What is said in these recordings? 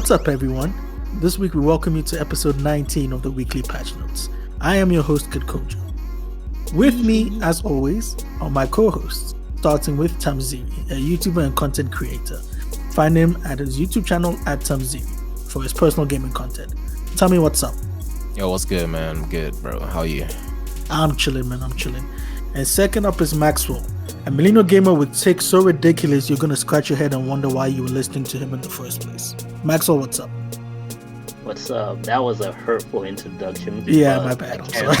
What's up, everyone? This week we welcome you to episode 19 of the weekly patch notes. I am your host, Kid Kojo. With me, as always, are my co-hosts, starting with Thamziri, a YouTuber and content creator. Find him at his YouTube channel at Thamziri for his personal gaming content. Tell me what's up. Yo, what's good, man? I'm good, bro. How are you? I'm chilling, man. I'm chilling. And second up is Maxwell, a millennial gamer with takes so ridiculous you're gonna scratch your head and wonder why you were listening to him in the first place. Maxwell, what's up? What's up? That was a hurtful introduction. Yeah, my bad. I'm sorry.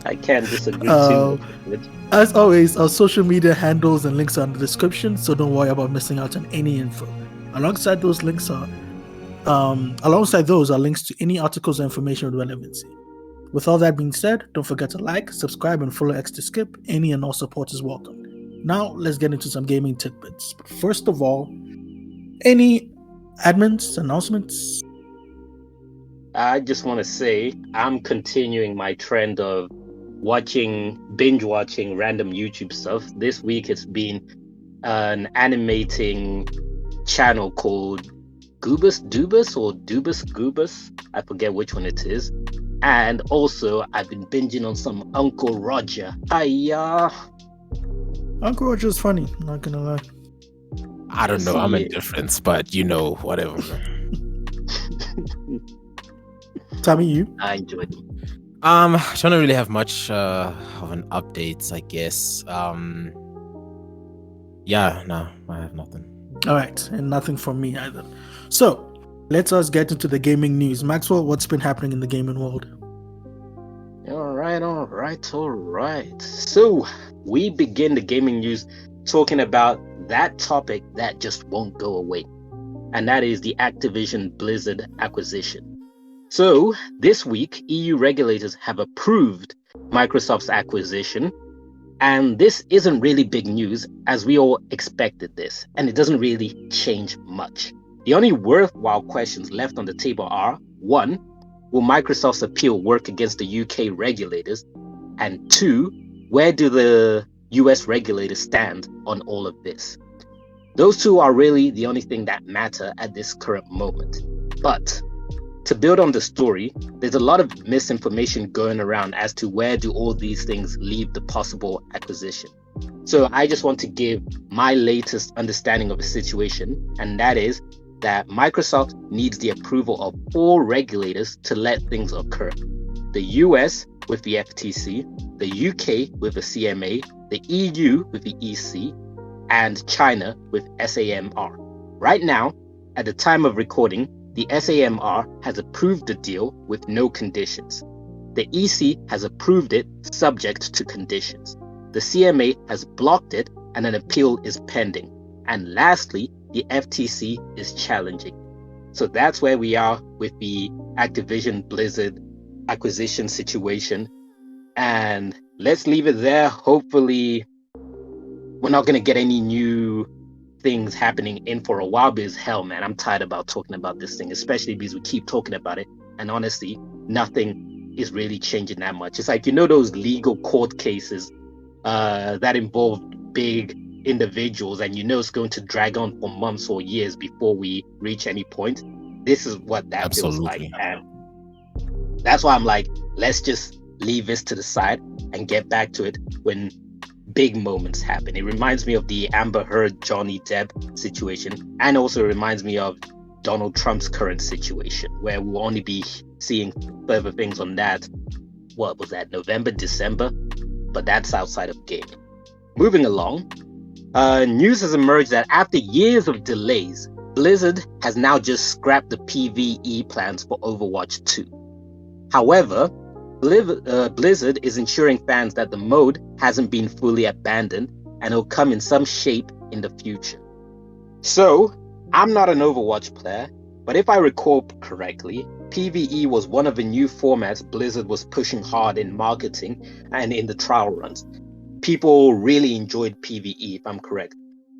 I can't disagree too much. As always, our social media handles and links are in the description, so don't worry about missing out on any info. Alongside those are links to any articles or information with relevancy. With all that being said, don't forget to like, subscribe, and follow X to skip. Any and all support is welcome. Now, let's get into some gaming tidbits. But first of all, any admins, announcements? I just want to say I'm continuing my trend of binge watching random YouTube stuff. This week it's been an animating channel called Goobus. I forget which one it is. And also I've been binging on some Uncle Roger. Uncle Roger's funny, not gonna lie. I don't know. I'm indifferent, but whatever. Tell me you. I enjoyed it. I don't really have much of an update, I guess. I have nothing. All right, and nothing from me either. So, let us get into the gaming news. Maxwell, what's been happening in the gaming world? All right. So, we begin the gaming news talking about that topic that just won't go away. And that is the Activision Blizzard acquisition. So, this week, EU regulators have approved Microsoft's acquisition. And this isn't really big news, as we all expected this. And it doesn't really change much. The only worthwhile questions left on the table are, 1, will Microsoft's appeal work against the UK regulators? And 2, where do the US regulators stand on all of this? Those two are really the only thing that matter at this current moment. But to build on the story, there's a lot of misinformation going around as to where do all these things leave the possible acquisition. So I just want to give my latest understanding of the situation, and that is that Microsoft needs the approval of all regulators to let things occur. The US with the FTC, the UK with the CMA, the EU with the EC, and China with SAMR. Right now, at the time of recording, the SAMR has approved the deal with no conditions. The EC has approved it subject to conditions. The CMA has blocked it and an appeal is pending. And lastly, the FTC is challenging. So that's where we are with the Activision Blizzard acquisition situation. And let's leave it there. Hopefully, we're not going to get any new things happening in for a while, because hell, man, I'm tired about talking about this thing, especially because we keep talking about it. And honestly, nothing is really changing that much. It's like, those legal court cases that involve big individuals, and it's going to drag on for months or years before we reach any point. This is what that feels like, and that's why I'm like, let's just leave this to the side and get back to it when big moments happen. It reminds me of the Amber Heard Johnny Depp situation, and also reminds me of Donald Trump's current situation, where we'll only be seeing further things on that. What was that, November, December? But that's outside of gaming. Moving along, news has emerged that after years of delays, Blizzard has now just scrapped the PvE plans for Overwatch 2. However, Blizzard is ensuring fans that the mode hasn't been fully abandoned and will come in some shape in the future. So, I'm not an Overwatch player, but if I recall correctly, PvE was one of the new formats Blizzard was pushing hard in marketing and in the trial runs. People really enjoyed PvE, if I'm correct.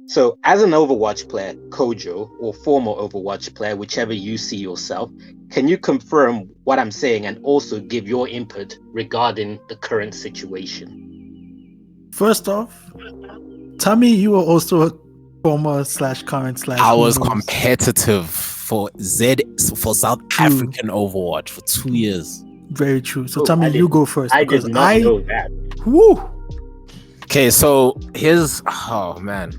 So, as an Overwatch player, Kojo, or former Overwatch player, whichever you see yourself, can you confirm what I'm saying and also give your input regarding the current situation? First off, Tammy, you are also a former / current / I who was knows? competitive for South African Overwatch for 2 years. Very true. So Oh, tell me, I you did- go first I because did not know that. Woo! Okay, so here's man.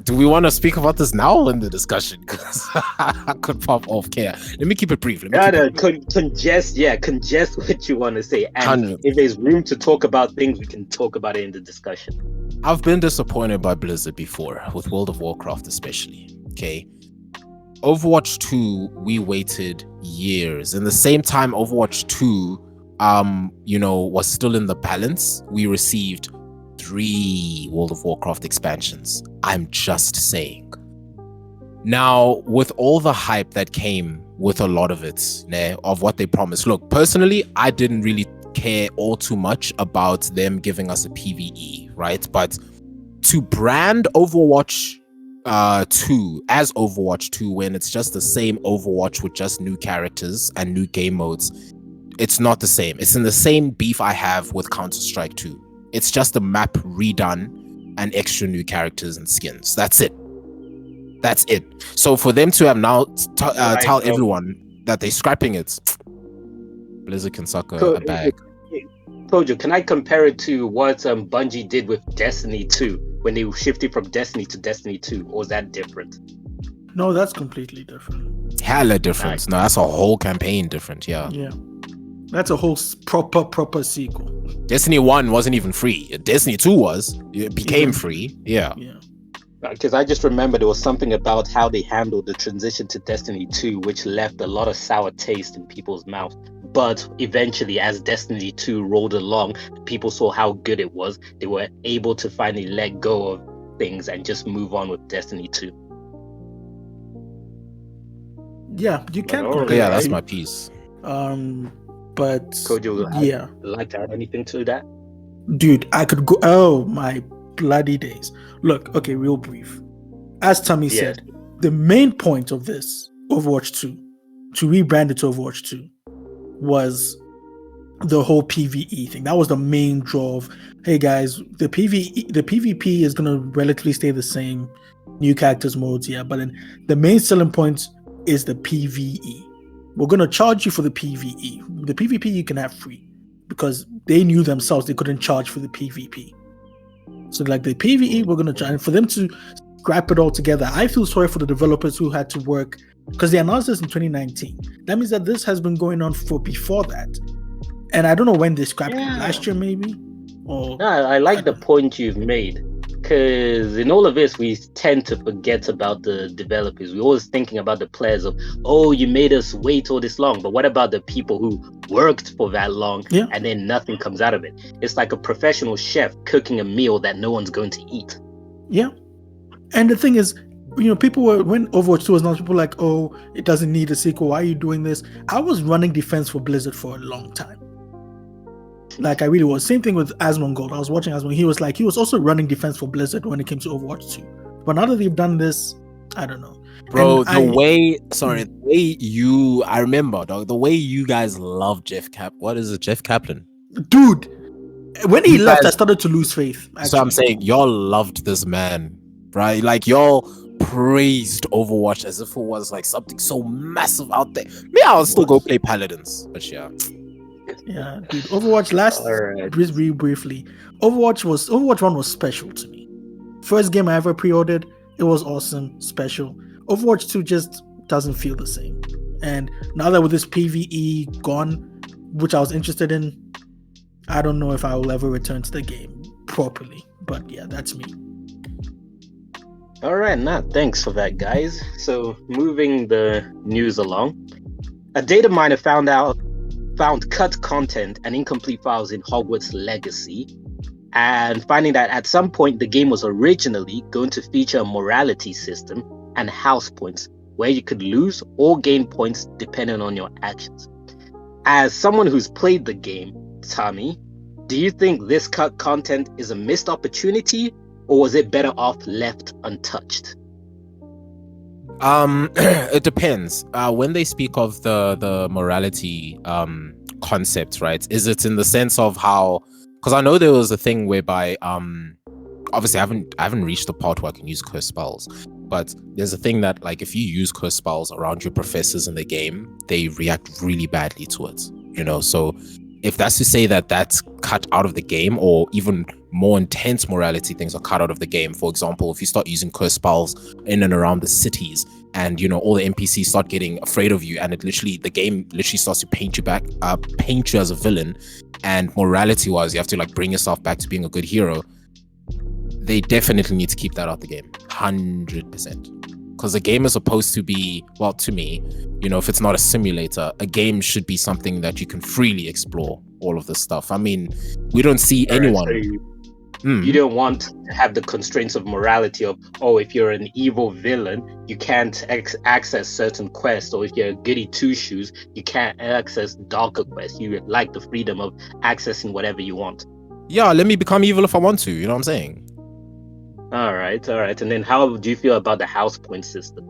Do we want to speak about this now or in the discussion? Because I could pop off. Okay, let me keep it brief. Congest what you want to say. And 100. if there's room to talk about things, we can talk about it in the discussion. I've been disappointed by Blizzard before, with World of Warcraft especially. Okay. Overwatch 2, we waited years. In the same time Overwatch 2, was still in the balance, we received 3 World of Warcraft expansions. I'm just saying. Now, with all the hype that came with a lot of it, of what they promised. Look, personally, I didn't really care all too much about them giving us a PvE, right? But to brand Overwatch 2 as Overwatch 2 when it's just the same Overwatch with just new characters and new game modes, it's not the same. It's in the same beef I have with Counter-Strike 2. It's just a map redone and extra new characters and skins. That's it. So for them to have now tell everyone that they're scrapping it, Blizzard can suck a bag. Kojo, can I compare it to what Bungie did with Destiny 2 when they shifted from Destiny to Destiny 2? Or is that different? No, that's completely different. Hella different. No, that's a whole campaign different. Yeah. That's a whole proper sequel. Destiny 1 wasn't even free. Destiny 2 was. It became free. Yeah. Because I just remember there was something about how they handled the transition to Destiny 2, which left a lot of sour taste in people's mouth. But eventually, as Destiny 2 rolled along, people saw how good it was. They were able to finally let go of things and just move on with Destiny 2. Yeah, you can't compare. Yeah, that's my piece. But Kojo, like to add anything to that? Dude, I could go. Oh my bloody days! Look, okay, real brief. As Tommy said, the main point of this Overwatch 2, to rebrand it to Overwatch 2, was the whole PvE thing. That was the main draw of, hey guys, the PvP is gonna relatively stay the same, new characters modes, but then the main selling point is the PvE. We're gonna charge you for the PvE. The PvP you can have free because they knew themselves they couldn't charge for the PvP. So like the PvE, we're gonna charge, and for them to scrap it all together, I feel sorry for the developers who had to work, because they announced this in 2019. That means that this has been going on for before that. And I don't know when they scrapped it, last year maybe? I like the point you've made, because in all of this, we tend to forget about the developers. We're always thinking about the players of, oh, you made us wait all this long. But what about the people who worked for that long and then nothing comes out of it? It's like a professional chef cooking a meal that no one's going to eat. Yeah. And the thing is, people were, when Overwatch 2 was announced, people were like, oh, it doesn't need a sequel. Why are you doing this? I was running defense for Blizzard for a long time. Like I really was. Same thing with Asmongold. I was watching Asmongold. He was also running defense for Blizzard when it came to Overwatch 2. But now that they've done this, I don't know. Bro, I remember, dog, the way you guys love Jeff Kaplan? Dude, when he left, I started to lose faith. Actually. So I'm saying, y'all loved this man, right? Like, y'all praised Overwatch as if it was like something so massive out there. Me, I'll still go play Paladins, but yeah, dude. Overwatch briefly. Overwatch 1 was special to me. First game I ever pre-ordered, it was awesome, special. Overwatch 2 just doesn't feel the same. And now that with this PvE gone, which I was interested in, I don't know if I will ever return to the game properly. But yeah, that's me. All right, thanks for that, guys. So moving the news along, a data miner found cut content and incomplete files in Hogwarts Legacy, and finding that at some point the game was originally going to feature a morality system and house points where you could lose or gain points depending on your actions. As someone who's played the game, Tommy, do you think this cut content is a missed opportunity, or was it better off left untouched? It depends. When they speak of the morality concept, right? Is it in the sense of how? Because I know there was a thing whereby obviously I haven't reached the part where I can use curse spells, but there's a thing that, like, if you use curse spells around your professors in the game, they react really badly to it, you know. So if that's to say that that's cut out of the game, or even more intense morality things are cut out of the game. For example, if you start using curse spells in and around the cities, and, you know, all the NPCs start getting afraid of you, and the game literally starts to paint you as a villain, and morality wise you have to, like, bring yourself back to being a good hero, they definitely need to keep that out the game, 100%. Because the game is supposed to be, well, to me, you know, if it's not a simulator, a game should be something that you can freely explore all of this stuff. I mean, we don't see anyone. So you don't want to have the constraints of morality of, oh, if you're an evil villain, you can't access certain quests, or if you're a goody two-shoes, you can't access darker quests. You like the freedom of accessing whatever you want. Yeah, let me become evil if I want to, you know what I'm saying? All right. And then how do you feel about the house point system?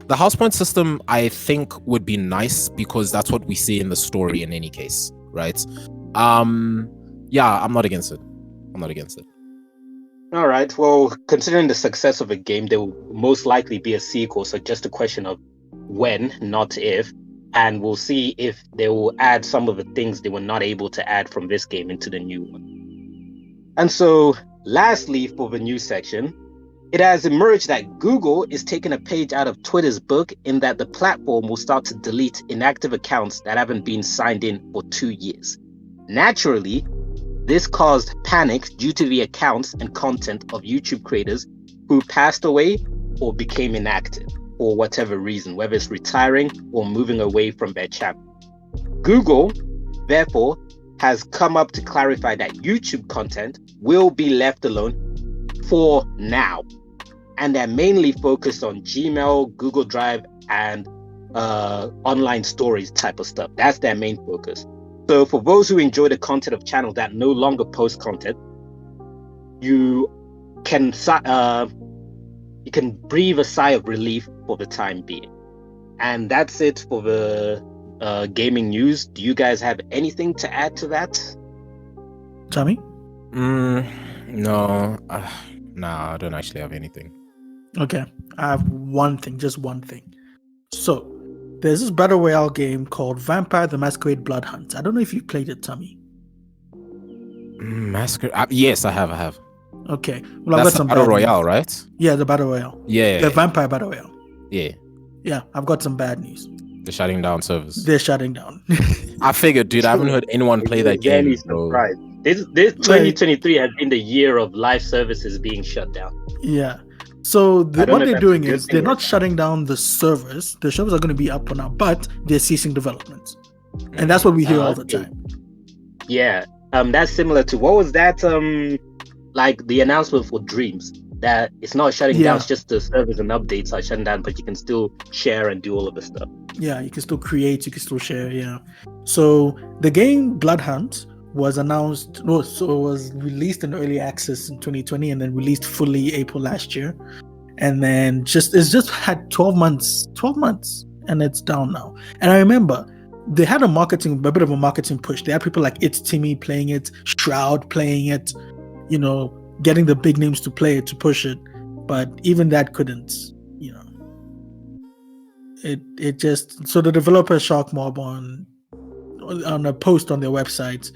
The house point system, I think, would be nice, because that's what we see in the story in any case, right? Yeah, I'm not against it. All right. Well, considering the success of a game, there will most likely be a sequel. So just a question of when, not if. And we'll see if they will add some of the things they were not able to add from this game into the new one. And so, lastly, for the news section, it has emerged that Google is taking a page out of Twitter's book, in that the platform will start to delete inactive accounts that haven't been signed in for 2 years. Naturally, this caused panic due to the accounts and content of YouTube creators who passed away or became inactive for whatever reason, whether it's retiring or moving away from their channel. Google, therefore, has come up to clarify that YouTube content will be left alone for now, and they're mainly focused on Gmail, Google Drive, and online stories type of stuff. That's their main focus. So for those who enjoy the content of channels that no longer post content, you can breathe a sigh of relief for the time being. And that's it for the gaming news. Do you guys have anything to add to that? Tommy? No. I don't actually have anything. Okay, I have one thing, just one thing. So, there's this battle royale game called Vampire the Masquerade Blood Hunt. I don't know if you played it, Tommy. Masquerade? Yes, I have. Okay. Well, that's some battle royale, news. right? Yeah, the battle royale. Yeah. The Vampire battle royale. Yeah. Yeah, I've got some bad news. They're shutting down servers. They're shutting down. I figured, dude, I haven't heard anyone play that game. Surprised. This 2023 has been the year of live services being shut down. Yeah. So what they're doing is they're not shutting down the servers. The servers are going to be up for now, but they're ceasing development. And that's what we hear all the time. Yeah. That's similar to, what was that? Like the announcement for Dreams, that it's not shutting down, it's just the servers and updates are shutting down, but you can still share and do all of the stuff. Yeah, you can still create, you can still share, yeah. So the game Blood Hunt was announced, so it was released in early access in 2020 and then released fully April last year. And then it's just had 12 months and it's down now. And I remember they had a bit of a marketing push. They had people like It's Timmy playing it, Shroud playing it, you know, getting the big names to play it, to push it. But even that couldn't, you know, it just, so the developer Shark Mob on a post on their website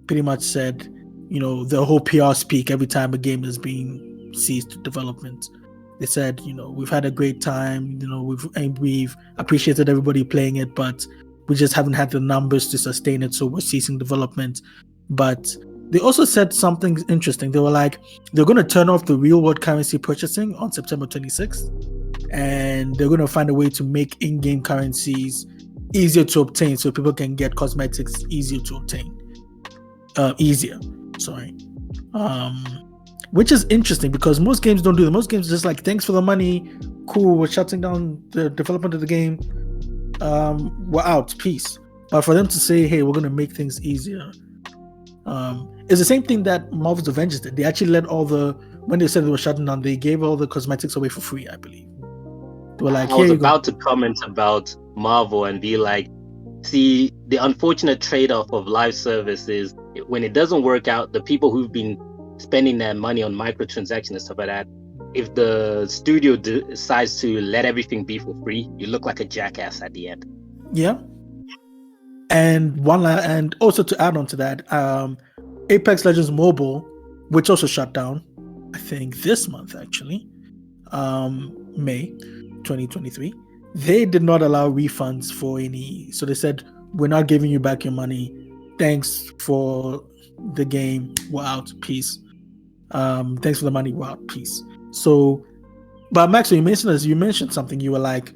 pretty much said, you know, the whole PR speak every time a game is being ceased to development. They said, you know, we've had a great time, you know, we've appreciated everybody playing it, but we just haven't had the numbers to sustain it, so we're ceasing development. But they also said something interesting. They were like, they're going to turn off the real world currency purchasing on September 26th, and they're going to find a way to make in-game currencies easier to obtain, so people can get cosmetics easier to obtain. Which is interesting, because most games don't do that. Most games are just like, thanks for the money, cool, we're shutting down the development of the game, we're out, peace. But for them to say, hey, we're going to make things easier, it's the same thing that Marvel's Avengers did. They actually when they said they were shutting down, they gave all the cosmetics away for free, I believe. They were like, I was about to comment about Marvel and be like, see, the unfortunate trade-off of live service is when it doesn't work out, the people who've been spending their money on microtransactions and stuff like that, if the studio decides to let everything be for free, you look like a jackass at the end. Yeah. And and also to add on to that, Apex Legends Mobile, which also shut down, I think this month actually, May 2023, they did not allow refunds for any. So they said, we're not giving you back your money. Thanks for the game. We're out. Peace. Thanks for the money. We're out. Peace. So, but Max, you mentioned something. You were like,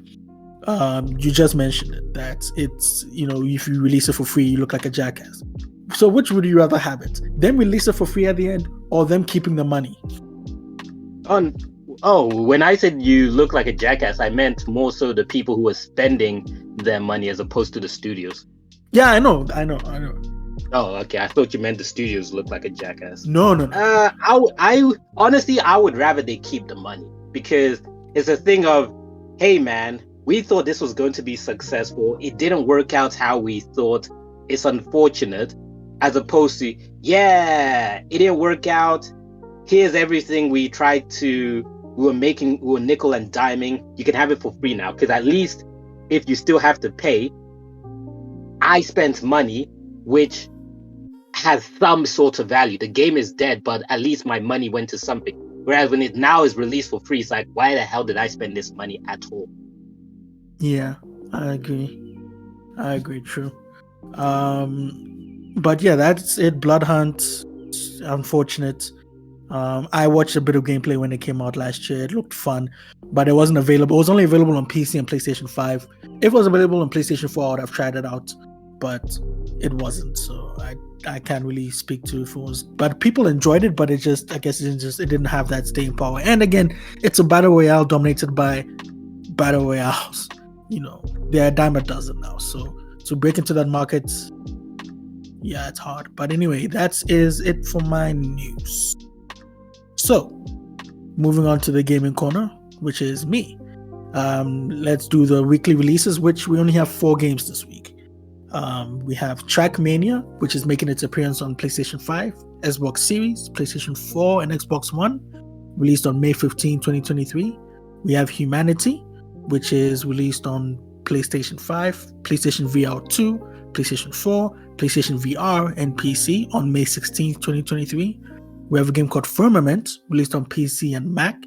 you just mentioned it, that it's, if you release it for free, you look like a jackass. So which would you rather have it? Them release it for free at the end, or them keeping the money? When I said you look like a jackass, I meant more so the people who are spending their money as opposed to the studios. Yeah, I know. Oh, okay. I thought you meant the studios look like a jackass. No. I honestly, I would rather they keep the money, because it's a thing of, hey man, we thought this was going to be successful. It didn't work out how we thought. It's unfortunate. As opposed to, yeah, it didn't work out. Here's everything we were nickel and diming. You can have it for free now. Because at least if you still have to pay, I spent money which has some sort of value. The game is dead, but at least my money went to something. Whereas when it now is released for free, it's like, why the hell did I spend this money at all? Yeah, I agree. True. But yeah, that's it. Blood Hunt, unfortunate. I watched a bit of gameplay when it came out last year. It looked fun, but it wasn't available. It was only available on PC and PlayStation 5. If it was available on PlayStation 4, I would have tried it out, but it wasn't. So I can't really speak to if it was. But people enjoyed it, but I guess it didn't have that staying power. And again, it's a battle royale dominated by battle royales. They're a dime a dozen now. So to break into that market, yeah, it's hard. But anyway, that is it for my news. So, moving on to the gaming corner, which is me. Let's do the weekly releases, which we only have 4 games this week. We have Trackmania, which is making its appearance on PlayStation 5, Xbox Series, PlayStation 4, and Xbox One, released on May 15, 2023. We have Humanity, which is released on PlayStation 5, PlayStation VR 2, PlayStation 4, PlayStation VR, and PC on May 16, 2023. We have a game called Firmament, released on PC and Mac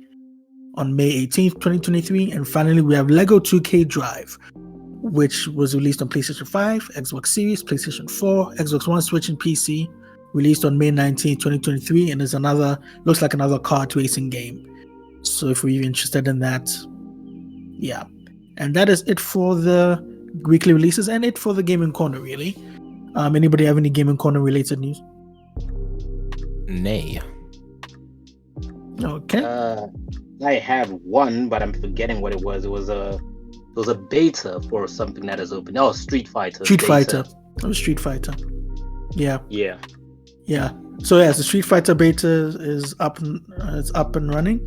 on May 18, 2023. And finally, we have Lego 2K Drive, which was released on PlayStation 5, Xbox Series, PlayStation 4, Xbox One, Switch, and PC, released on May 19, 2023, and looks like another kart racing game. So if you're interested in that, yeah. And that is it for the weekly releases and it for the gaming corner, really. Anybody have any gaming corner related news? Nay. Okay. I have one, but I'm forgetting what it was. It was a beta for something that is open. Oh, Street Fighter. It was Street Fighter. Yeah. Yeah. So yeah, the Street Fighter beta is up and running.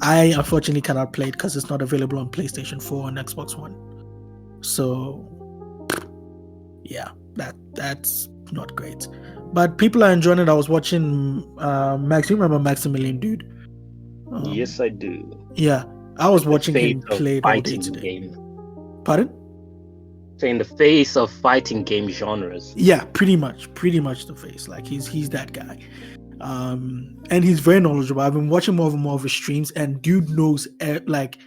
I unfortunately cannot play it because it's not available on PlayStation 4 and Xbox One. So yeah, that's not great. But people are enjoying it. I was watching Max. You remember Maximilian, dude? Yes, I do. Yeah, I was watching him play all day today. Pardon? So in the face of fighting game genres. Yeah, pretty much the face. Like he's that guy. And he's very knowledgeable. I've been watching more of his streams, and dude knows like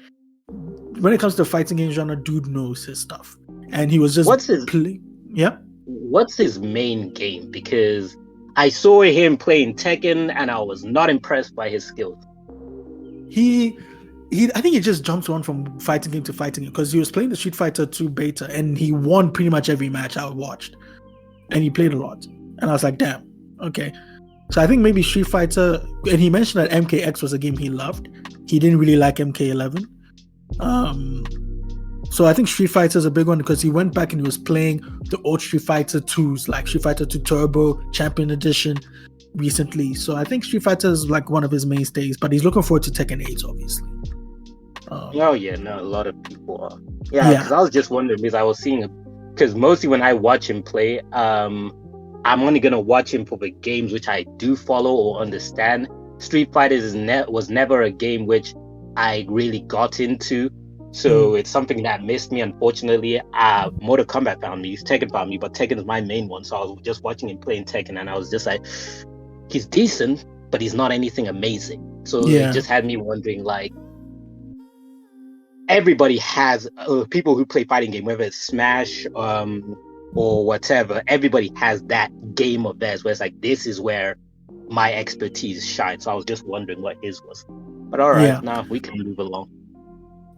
when it comes to fighting game genre, dude knows his stuff. And he was just What's his main game? Because I saw him playing Tekken, and I was not impressed by his skills. I think he just jumps on from fighting game to fighting game because he was playing the Street Fighter 2 beta, and he won pretty much every match I watched, and he played a lot. And I was like, damn, okay. So I think maybe Street Fighter, and he mentioned that MKX was a game he loved. He didn't really like MK11. So I think Street Fighter is a big one because he went back and he was playing the old Street Fighter 2s, like Street Fighter 2 Turbo, Champion Edition recently. So I think Street Fighter is like one of his mainstays, but he's looking forward to Tekken 8, obviously. A lot of people are. Yeah, because I was just wondering, because I was seeing, because mostly when I watch him play, I'm only gonna watch him for the games which I do follow or understand. Street Fighter was never a game which I really got into, so it's something that missed me, unfortunately. Mortal Kombat found me, Tekken found me, but Tekken is my main one, so I was just watching him playing Tekken, and I was just like, he's decent, but he's not anything amazing. So it just had me wondering, like, everybody has people who play fighting game, whether it's Smash or whatever. Everybody has that game of theirs where it's like, this is where my expertise shines. So I was just wondering what his was. But all right, now we can move along.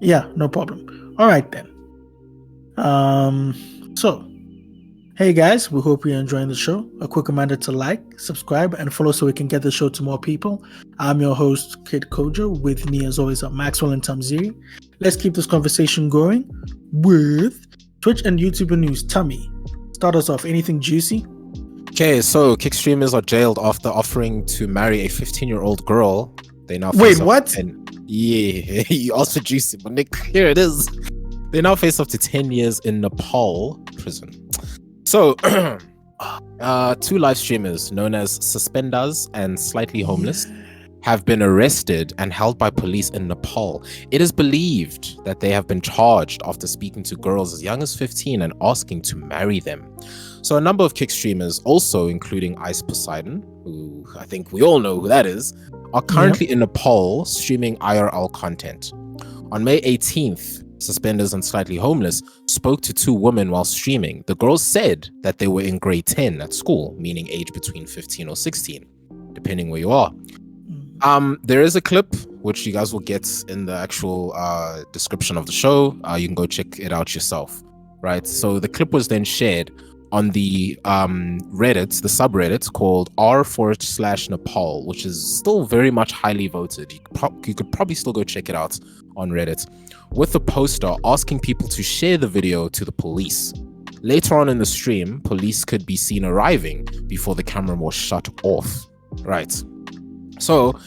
Yeah, no problem. All right then. So, hey guys, we hope you're enjoying the show. A quick reminder to like, subscribe, and follow so we can get the show to more people. I'm your host, Kid Kojo. With me, as always, are Maxwell and Thamziri. Let's keep this conversation going with Twitch and YouTuber news. Tummy, start us off. Anything juicy? Okay, so Kick streamers are jailed after offering to marry a 15-year-old girl. They now wait, what? Yeah, you asked for juicy, but Nick, here it is. They now face up to 10 years in Nepal prison. So, two live streamers known as Suspenders and Slightly Homeless have been arrested and held by police in Nepal. It is believed that they have been charged after speaking to girls as young as 15 and asking to marry them. So a number of Kick streamers, also including Ice Poseidon, who I think we all know who that is, are currently in Nepal streaming IRL content. On May 18th, Suspenders and Slightly Homeless spoke to two women while streaming. The girls said that they were in grade 10 at school, meaning age between 15 or 16, depending where you are. There is a clip which you guys will get in the actual description of the show. You can go check it out yourself, right? So the clip was then shared on the Reddit, the subreddit called r/Nepal, which is still very much highly voted. You could probably still go check it out on Reddit, with a poster asking people to share the video to the police. Later on in the stream, police could be seen arriving before the camera was shut off. Right. So,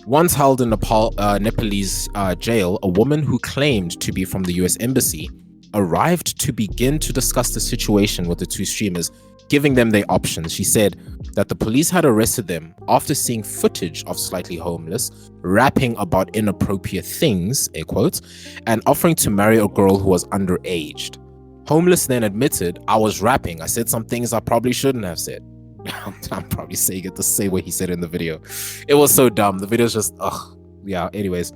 once held in Nepalese jail, a woman who claimed to be from the US Embassy arrived to begin to discuss the situation with the two streamers, giving them their options. She said that the police had arrested them after seeing footage of Slightly Homeless rapping about inappropriate things, air quotes, and offering to marry a girl who was underaged. Homeless then admitted, "I was rapping. I said some things I probably shouldn't have said." I'm probably saying it the same way he said it in the video. It was so dumb. The video's just, yeah, anyways.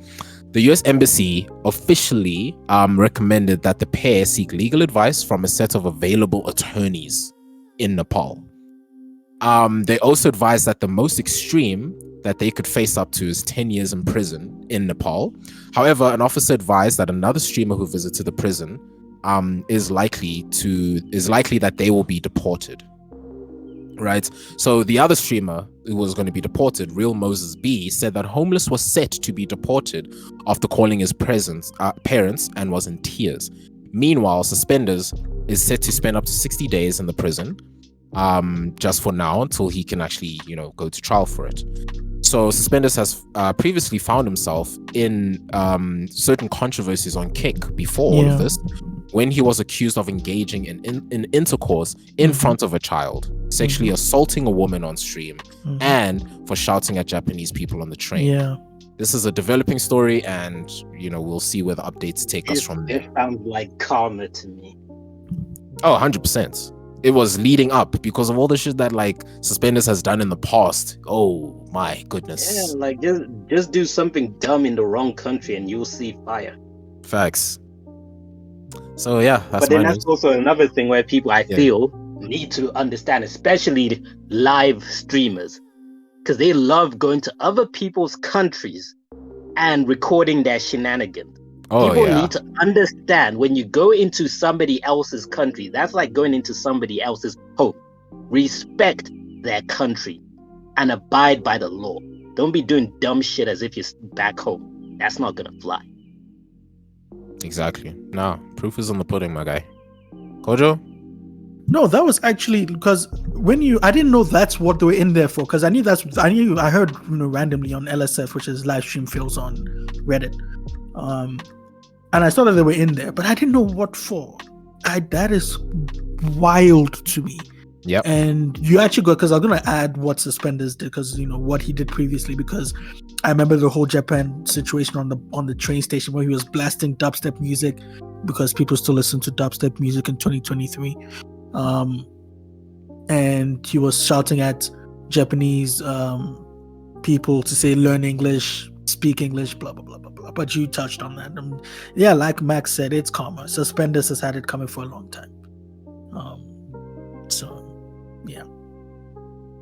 The US Embassy officially recommended that the pair seek legal advice from a set of available attorneys in Nepal. They also advised that the most extreme that they could face up to is 10 years in prison in Nepal. However, an officer advised that another streamer who visited the prison is likely that they will be deported. Right, so the other streamer who was going to be deported, Real Moses B, said that Homeless was set to be deported after calling his parents and was in tears. Meanwhile, Suspenders is set to spend up to 60 days in the prison, just for now, until he can actually, go to trial for it. So Suspenders has previously found himself in certain controversies on Kick before all of this, when he was accused of engaging in intercourse in front of a child, sexually assaulting a woman on stream, and for shouting at Japanese people on the train. Yeah. This is a developing story, and we'll see where the updates take us from there. It sounds like karma to me. Oh, 100%. It was leading up because of all the shit that Suspenders has done in the past. Oh my goodness. Yeah, just do something dumb in the wrong country and you'll see fire. Facts. So yeah, but then that's also another thing where people I feel need to understand, especially live streamers, because they love going to other people's countries and recording their shenanigans. People need to understand, when you go into somebody else's country, that's like going into somebody else's home. Respect their country and abide by the law. Don't be doing dumb shit as if you're back home. That's not gonna fly. Exactly. No, proof is in the pudding, my guy. Kojo? No, that was actually because I didn't know that's what they were in there for, because I heard randomly on LSF, which is live stream fails on Reddit. And I saw that they were in there, but I didn't know what for. That is wild to me. Yep. And you actually got, because I'm gonna add what Suspenders did, because what he did previously, because I remember the whole Japan situation on the train station where he was blasting dubstep music because people still listen to dubstep music in 2023. And he was shouting at Japanese people to say learn English, speak English, blah blah blah blah blah. But you touched on that. Yeah, like Max said, it's karma. Suspenders has had it coming for a long time. So yeah.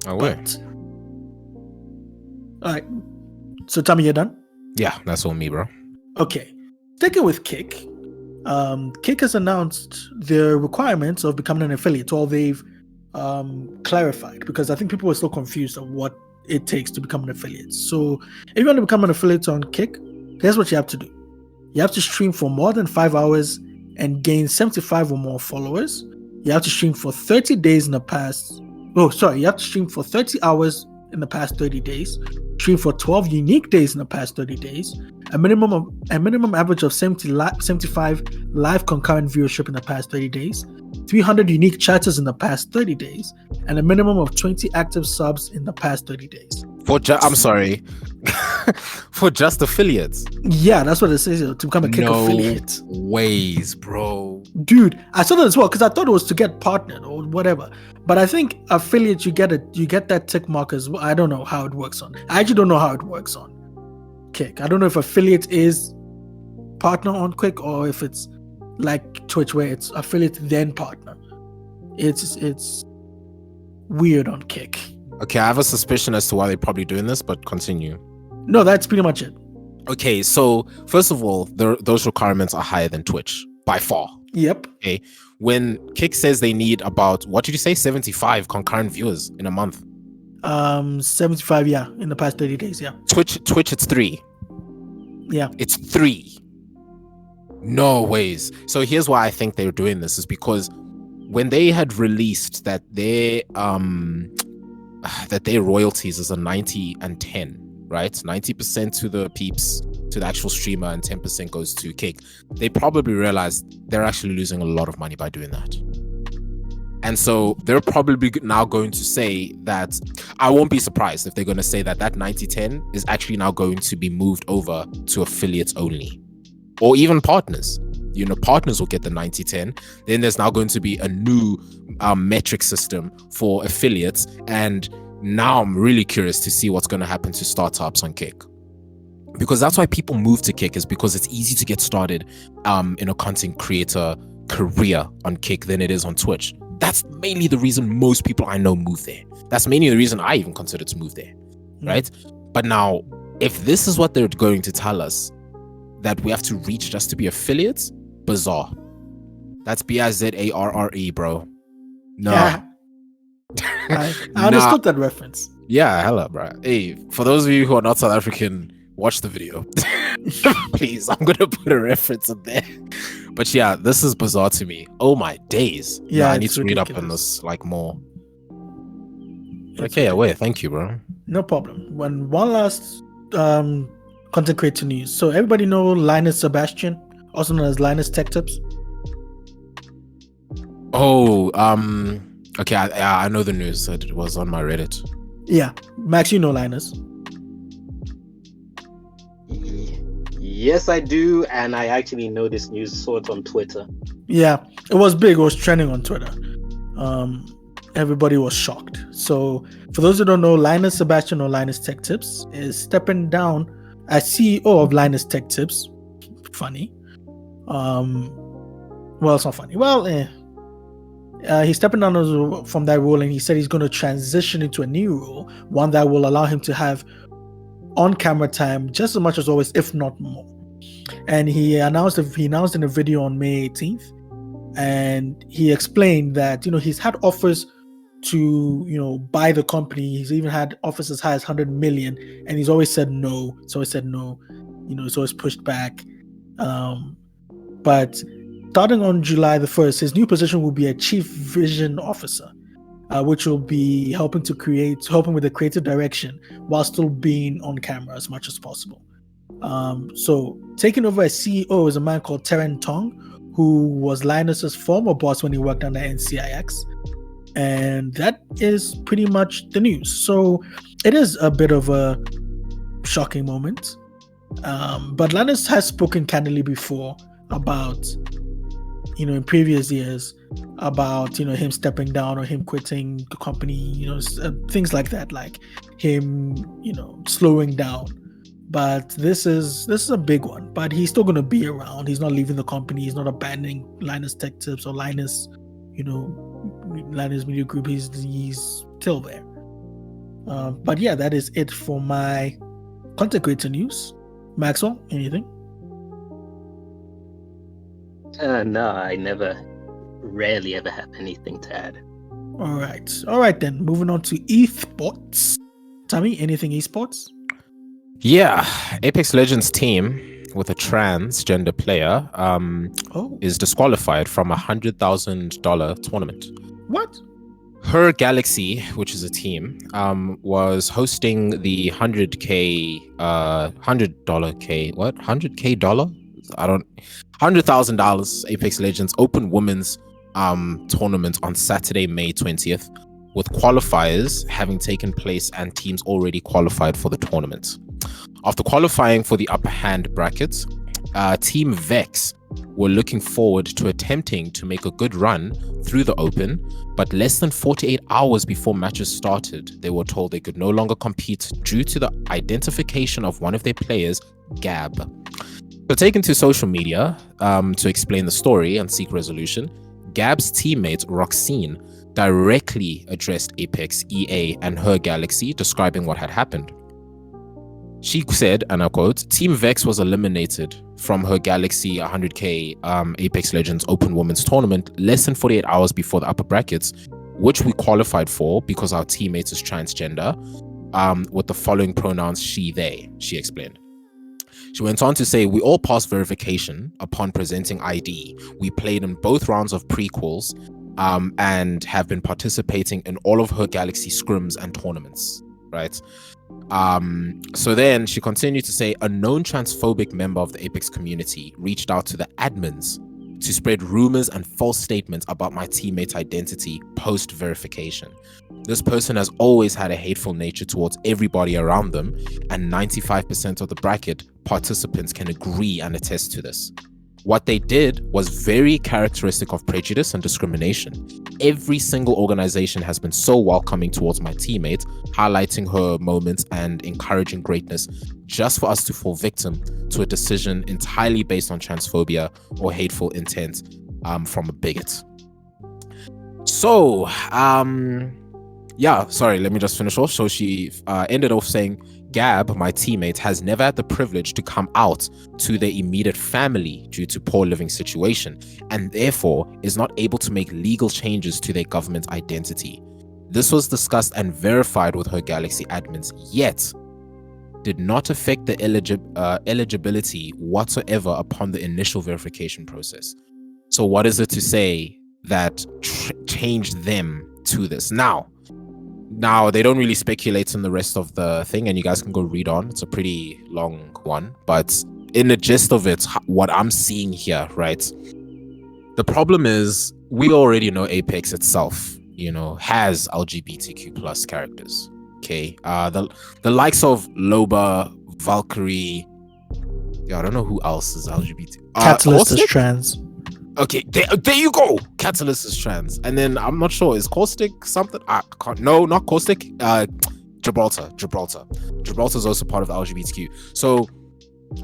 Oh wait. All right. So Tommy, you're done? Yeah, that's all me, bro. Okay. Sticking with Kick. Kick has announced their requirements of becoming an affiliate. Well, they've clarified, because I think people were still confused of what it takes to become an affiliate. So if you want to become an affiliate on Kick, here's what you have to do. You have to stream for more than 5 hours and gain 75 or more followers. You have to stream for 30 days in the past. You have to stream for 30 hours in the past 30 days. Stream for 12 unique days in the past 30 days. A minimum average of 75 live concurrent viewership in the past 30 days. 300 unique chatters in the past 30 days, and a minimum of 20 active subs in the past 30 days. I'm sorry. For just affiliates. Yeah, that's what it says, to become a Kick affiliate. Ways, bro. Dude, I saw that as well, because I thought it was to get partnered or whatever. But I think affiliate, you get that tick mark as well. I don't know how it works on. I actually don't know how it works on Kick. I don't know if affiliate is partner on Kick, or if it's like Twitch where it's affiliate then partner. It's weird on Kick. Okay, I have a suspicion as to why they're probably doing this, but continue. No, that's pretty much it. Okay, so first of all, those requirements are higher than Twitch by far. Yep. Okay, when Kick says they need about, what did you say, 75 concurrent viewers in a month? 75, yeah, in the past 30 days, yeah. Twitch, it's 3. Yeah, it's 3. No ways. So here's why I think they're doing this, is because when they had released that their royalties is a 90 and 10, right? 90% to the peeps, to the actual streamer, and 10% goes to Kick. They probably realized they're actually losing a lot of money by doing that. And so they're probably now going to say that, I won't be surprised if they're going to say that 90-10 is actually now going to be moved over to affiliates only. Or even partners. Partners will get the 90-10. Then there's now going to be a new metric system for affiliates. And now I'm really curious to see what's going to happen to startups on Kick. Because that's why people move to Kick, is because it's easy to get started in a content creator career on Kick than it is on Twitch. That's mainly the reason most people I know move there. That's mainly the reason I even consider to move there, right? But now, if this is what they're going to tell us, that we have to reach just to be affiliates, bizarre. That's Bizarre, bro. No. Yeah. I understood that reference. Yeah, hella, bro. Hey, for those of you who are not South African, watch the video. Please, I'm going to put a reference in there. But yeah, this is bizarre to me. Oh my days. Yeah, I need to read up on this more. Okay, away. Thank you, bro. No problem. One last content creator news. So everybody know Linus Sebastian, also known as Linus Tech Tips? Oh, okay, I know the news. It was on my Reddit. Yeah, Max, you know Linus. Yes, I do, and I actually know this news. Saw it on Twitter. Yeah, it was big. It was trending on Twitter. Everybody was shocked. So, for those who don't know, Linus Sebastian, or Linus Tech Tips, is stepping down as CEO of Linus Tech Tips. Funny. Well, it's not funny. Well, he's stepping down from that role, and he said he's going to transition into a new role, one that will allow him to have on-camera time just as much as always, if not more. And he announced in a video on May 18th, and he explained that he's had offers to buy the company. He's even had offers as high as 100 million, and he's always said no. He's always said no. He's always pushed back. But starting on July the 1st, his new position will be a chief vision officer, which will be helping with the creative direction while still being on camera as much as possible. So taking over as CEO is a man called Terran Tong, who was Linus's former boss when he worked under NCIX. And that is pretty much the news. So it is a bit of a shocking moment. But Linus has spoken candidly before about, in previous years, about, him stepping down or him quitting the company, things like that, like him, slowing down. But this is a big one. But he's still going to be around. He's not leaving the company. He's not abandoning Linus Tech Tips or Linus, Linus Media Group. He's still there. But yeah, that is it for my content creator news. Maxwell, anything? No, I rarely ever have anything to add. All right then. Moving on to esports. Tommy, anything esports? Yeah, Apex Legends team with a transgender player is disqualified from $100,000 tournament. What? Her Galaxy, which is a team, was hosting the $100,000 Apex Legends Open Women's tournament on Saturday, May 20th, with qualifiers having taken place and teams already qualified for the tournament. After qualifying for the upper hand brackets, Team Vex were looking forward to attempting to make a good run through the Open, but less than 48 hours before matches started, they were told they could no longer compete due to the identification of one of their players, Gab. So taken to social media to explain the story and seek resolution, Gab's teammate, Roxine, directly addressed Apex, EA, and her Galaxy, describing what had happened. She said, and I quote, Team Vex was eliminated from her Galaxy 100K Apex Legends Open Women's Tournament less than 48 hours before the upper brackets, which we qualified for because our teammate is transgender, with the following pronouns she, they, she explained. She went on to say, we all passed verification upon presenting ID. We played in both rounds of prequels and have been participating in all of her Galaxy scrims and tournaments, right? So then she continued to say, a known transphobic member of the Apex community reached out to the admins to spread rumors and false statements about my teammate's identity post verification. This person has always had a hateful nature towards everybody around them, and 95% of the bracket participants can agree and attest to this. What they did was very characteristic of prejudice and discrimination. Every single organization has been so welcoming towards my teammate, highlighting her moments and encouraging greatness, just for us to fall victim to a decision entirely based on transphobia or hateful intent from a bigot. So, yeah, sorry, let me just finish off. So she ended off saying, Gab, my teammate, has never had the privilege to come out to their immediate family due to poor living situation, and therefore is not able to make legal changes to their government identity. This was discussed and verified with her Galaxy admins, yet did not affect the eligibility whatsoever upon the initial verification process. So what is it to say that changed them to this? Now, they don't really speculate on the rest of the thing, and you guys can go read on. It's a pretty long one, but in the gist of it, what I'm seeing here, right? The problem is we already know Apex itself, has LGBTQ plus characters. Okay, the likes of Loba, Valkyrie. Yeah, I don't know who else is LGBT. Catalyst is trans. Okay, there you go. Catalyst is trans, and then I'm not sure, is Caustic something? No, not Caustic. Gibraltar. Gibraltar is also part of the LGBTQ. So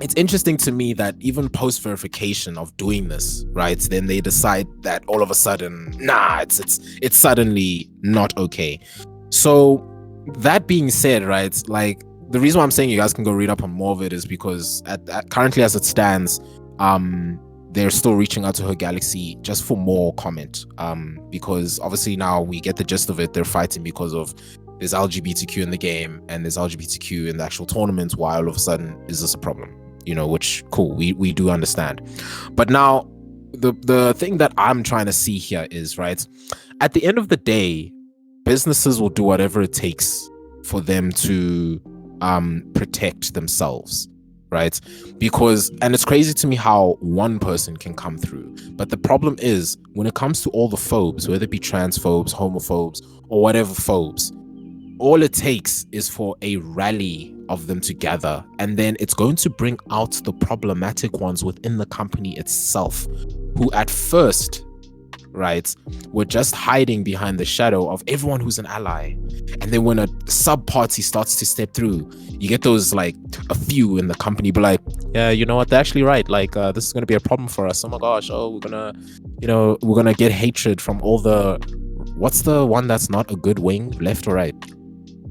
it's interesting to me that even post verification of doing this, right? Then they decide that all of a sudden, it's suddenly not okay. So that being said, right? Like the reason why I'm saying you guys can go read up on more of it is because currently as it stands, they're still reaching out to her Galaxy just for more comment, because obviously now we get the gist of it. They're fighting because of there's LGBTQ in the game and there's LGBTQ in the actual tournament. Why all of a sudden is this a problem? Which cool, we do understand. But now the thing that I'm trying to see here is, right, at the end of the day, businesses will do whatever it takes for them to protect themselves. right? Because, and it's crazy to me how one person can come through, but the problem is when it comes to all the phobes, whether it be transphobes, homophobes, or whatever phobes, all it takes is for a rally of them together, and then it's going to bring out the problematic ones within the company itself, who at first, right, were just hiding behind the shadow of everyone who's an ally. And then when a sub party starts to step through, you get those like a few in the company be like, yeah, you know what, they're actually right, like this is going to be a problem for us. Oh my gosh, oh, we're gonna get hatred from all the, what's the one that's not a good wing, left or right?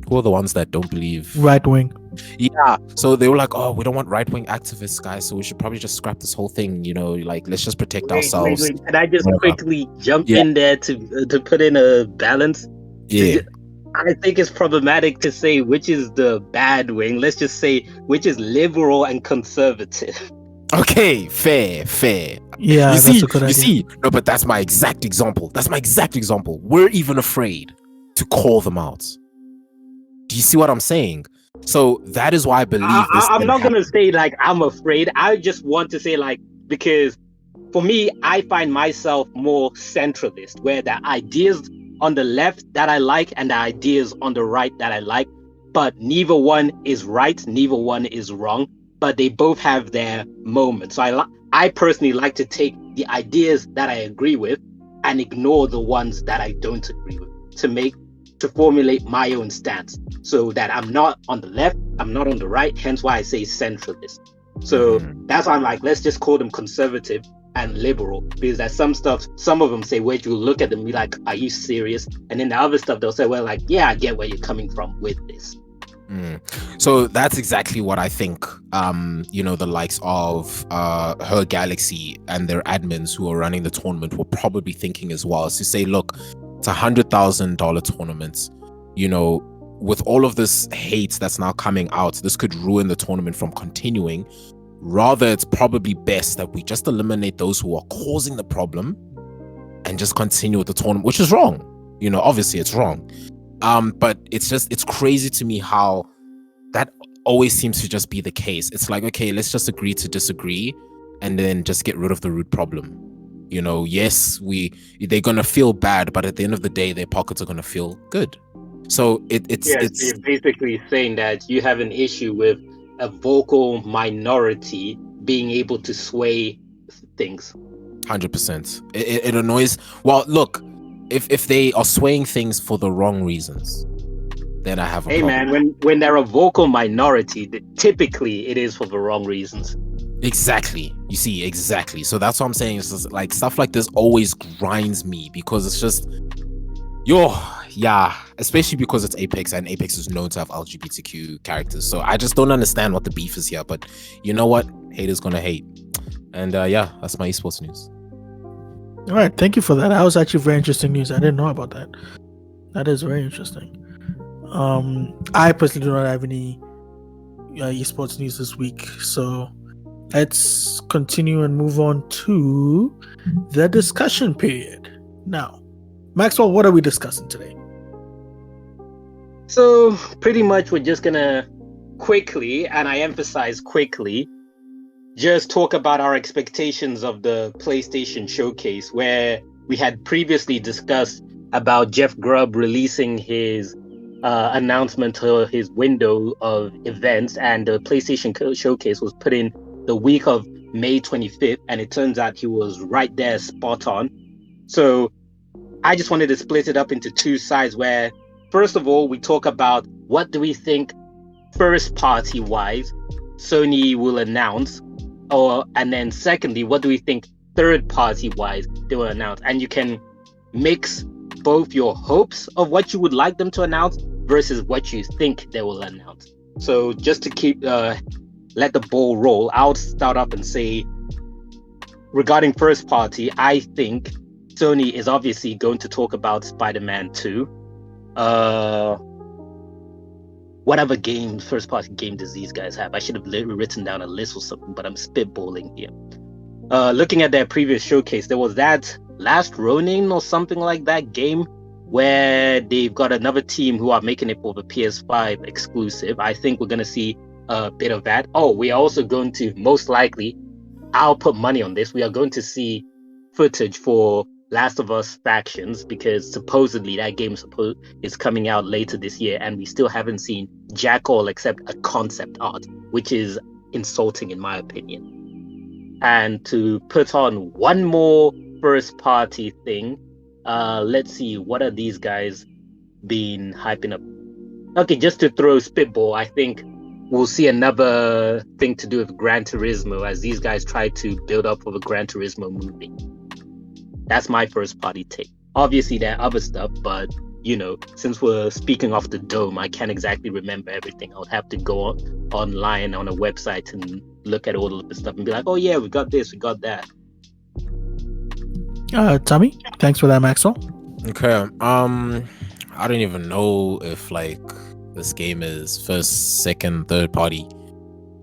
Who are the ones that don't believe? Right wing. Yeah. So they were like, oh, we don't want right-wing activists, guys, so we should probably just scrap this whole thing, like let's just protect ourselves. Wait. Can I just Whatever. quickly jump in there to put in a balance? Yeah. I think it's problematic to say which is the bad wing. Let's just say which is liberal and conservative. Okay, fair. Yeah, that's a good idea. You see, no, but that's my exact example. We're even afraid to call them out. Do you see what I'm saying? So that is why I believe this. I'm not going to say like I'm afraid. I just want to say like, because for me, I find myself more centralist, where the ideas on the left that I like and the ideas on the right that I like, but neither one is right, neither one is wrong, but they both have their moments. So I personally like to take the ideas that I agree with and ignore the ones that I don't agree with to formulate my own stance, so that I'm not on the left, I'm not on the right, hence why I say centralist. So that's why I'm like, let's just call them conservative and liberal, because there's some of them say, where you look at them, be like, are you serious? And then the other stuff, they'll say, well, like, yeah, I get where you're coming from with this. So that's exactly what I think, the likes of Her Galaxy and their admins who are running the tournament were probably thinking as well, is to say, look, it's $100,000 tournament, with all of this hate that's now coming out, this could ruin the tournament from continuing. Rather, it's probably best that we just eliminate those who are causing the problem and just continue with the tournament, which is wrong. Obviously it's wrong. But it's crazy to me how that always seems to just be the case. It's like, okay, let's just agree to disagree and then just get rid of the root problem. Yes, they're gonna feel bad, but at the end of the day, their pockets are gonna feel good. So it's you're basically saying that you have an issue with a vocal minority being able to sway things. 100%. It annoys. Well, look, if they are swaying things for the wrong reasons, then I have a problem. Hey man, when they're a vocal minority, typically it is for the wrong reasons. Exactly. You see, exactly. So that's what I'm saying. It's just like stuff like this always grinds me, because it's just, especially because it's Apex, and Apex is known to have LGBTQ characters. So I just don't understand what the beef is here. But you know what? Haters gonna hate. And that's my esports news. All right, thank you for that. That was actually very interesting news. I didn't know about that. That is very interesting. I personally do not have any esports news this week, so let's continue and move on to the discussion period. Now, Maxwell, what are we discussing today? So pretty much we're just gonna quickly, and I emphasize quickly, just talk about our expectations of the PlayStation Showcase, where we had previously discussed about Jeff Grubb releasing his announcement to his window of events, and the PlayStation Showcase was put in the week of May 25th, and it turns out he was right there, spot on. So I just wanted to split it up into two sides, where first of all, we talk about what do we think first party wise Sony will announce, and then secondly, what do we think third party wise they will announce. And you can mix both your hopes of what you would like them to announce versus what you think they will announce. So just to keep let the ball roll, I'll start up and say, regarding first party, I think Sony is obviously going to talk about Spider-Man 2. Whatever game, first party game does these guys have? I should have written down a list or something, but I'm spitballing here. Looking at their previous showcase, there was that Last Ronin or something like that game where they've got another team who are making it for the PS5 exclusive. I think we're going to see a bit of that. Oh, we are also going to, most likely, I'll put money on this, we are going to see footage for Last of Us Factions, because supposedly that game is coming out later this year, and we still haven't seen jack all except a concept art, which is insulting in my opinion. And to put on one more first party thing, let's see, what are these guys been hyping up? Okay, just to throw spitball, I think we'll see another thing to do with Gran Turismo, as these guys try to build up for the Gran Turismo movie. That's my first party take. Obviously, there are other stuff, but since we're speaking off the dome, I can't exactly remember everything. I would have to go online on a website and look at all of the stuff and be like, oh yeah, we got this, we got that. Tommy, thanks for that, Maxwell. Okay. I don't even know if this game is first, second, third party.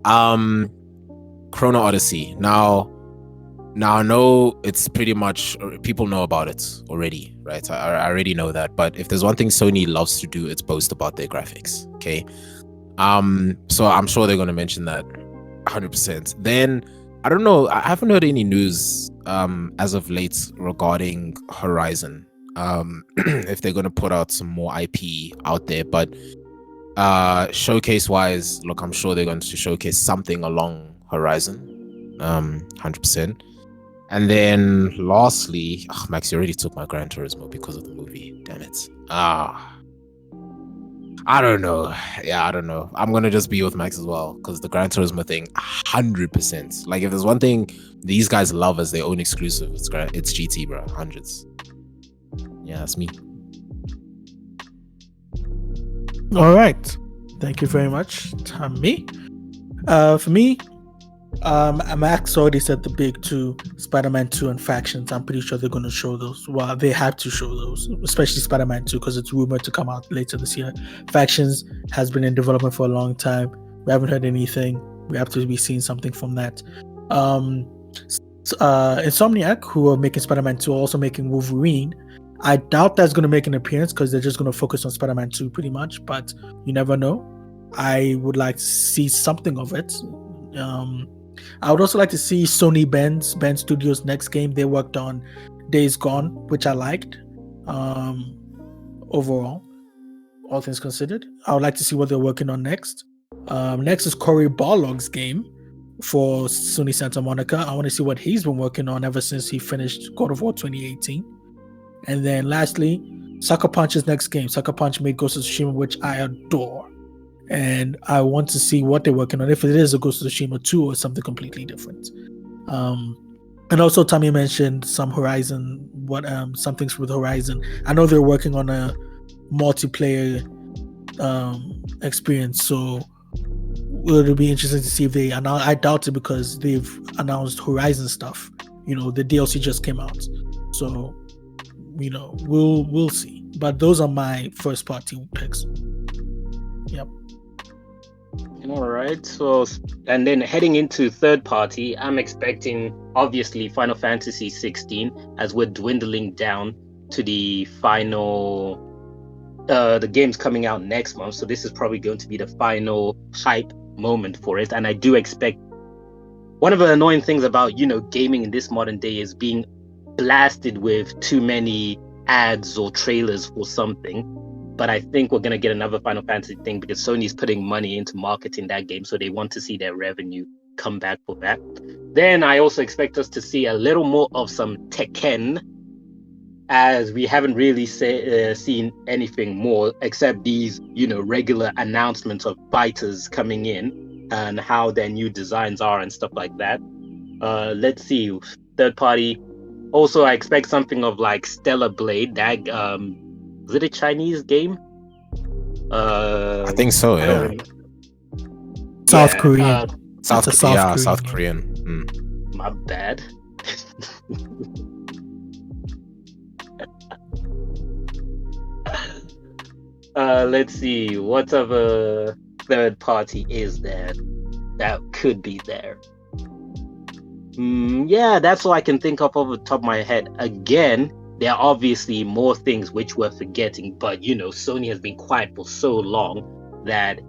Chrono Odyssey. Now I know it's pretty much, people know about it already, right? I already know that. But if there's one thing Sony loves to do, it's boast about their graphics. Okay. So I'm sure they're going to mention that 100%. Then I don't know. I haven't heard any news as of late regarding Horizon. If they're going to put out some more IP out there, but showcase wise, look, I'm sure they're going to showcase something along Horizon, 100%. And then lastly, Max, you already took my Gran Turismo because of the movie. Damn it. I don't know. Yeah, I don't know. I'm gonna just be with Max as well, because the Gran Turismo thing, 100%. Like, if there's one thing these guys love as their own exclusive, it's GT, bro. Hundreds. Yeah, that's me. All right. Thank you very much, Tommy. For me, Max already said the big two, Spider-Man 2 and Factions. I'm pretty sure they're going to show those. Well, they have to show those, especially Spider-Man 2, because it's rumored to come out later this year. Factions has been in development for a long time. We haven't heard anything. We have to be seeing something from that. Insomniac, who are making Spider-Man 2, are also making Wolverine. I doubt that's going to make an appearance, because they're just going to focus on Spider-Man 2 pretty much, but you never know. I would like to see something of it. I would also like to see Sony Ben Studios' next game. They worked on Days Gone, which I liked. Overall, all things considered, I would like to see what they're working on next. Next is Cory Barlog's game for Sony Santa Monica. I want to see what he's been working on ever since he finished God of War 2018. And then lastly, Sucker Punch's next game. Sucker Punch made Ghost of Tsushima, which I adore. And I want to see what they're working on, if it is a Ghost of Tsushima 2 or something completely different. And also Tommy mentioned some Horizon, some things with Horizon. I know they're working on a multiplayer experience, so it'll be interesting to see if they announce. I doubt it, because they've announced Horizon stuff. The DLC just came out, so we'll see. But those are my first party picks. Yep. All right. So, and then heading into third party, I'm expecting obviously Final Fantasy 16, as we're dwindling down to the final. The game's coming out next month, so this is probably going to be the final hype moment for it. And I do expect, one of the annoying things about gaming in this modern day is being blasted with too many ads or trailers for something. But I think we're going to get another Final Fantasy thing, because Sony's putting money into marketing that game, so they want to see their revenue come back for that. Then I also expect us to see a little more of some Tekken, as we haven't really seen anything more except these, regular announcements of fighters coming in and how their new designs are and stuff like that. Let's see, third party. Also, I expect something of like Stellar Blade. That is it a Chinese game? I think so. Yeah. South Korean. South Korean. My bad. Let's see, what other third party is there that could be there? Yeah, that's all I can think of off the top of my head. Again, there are obviously more things which we're forgetting, but Sony has been quiet for so long that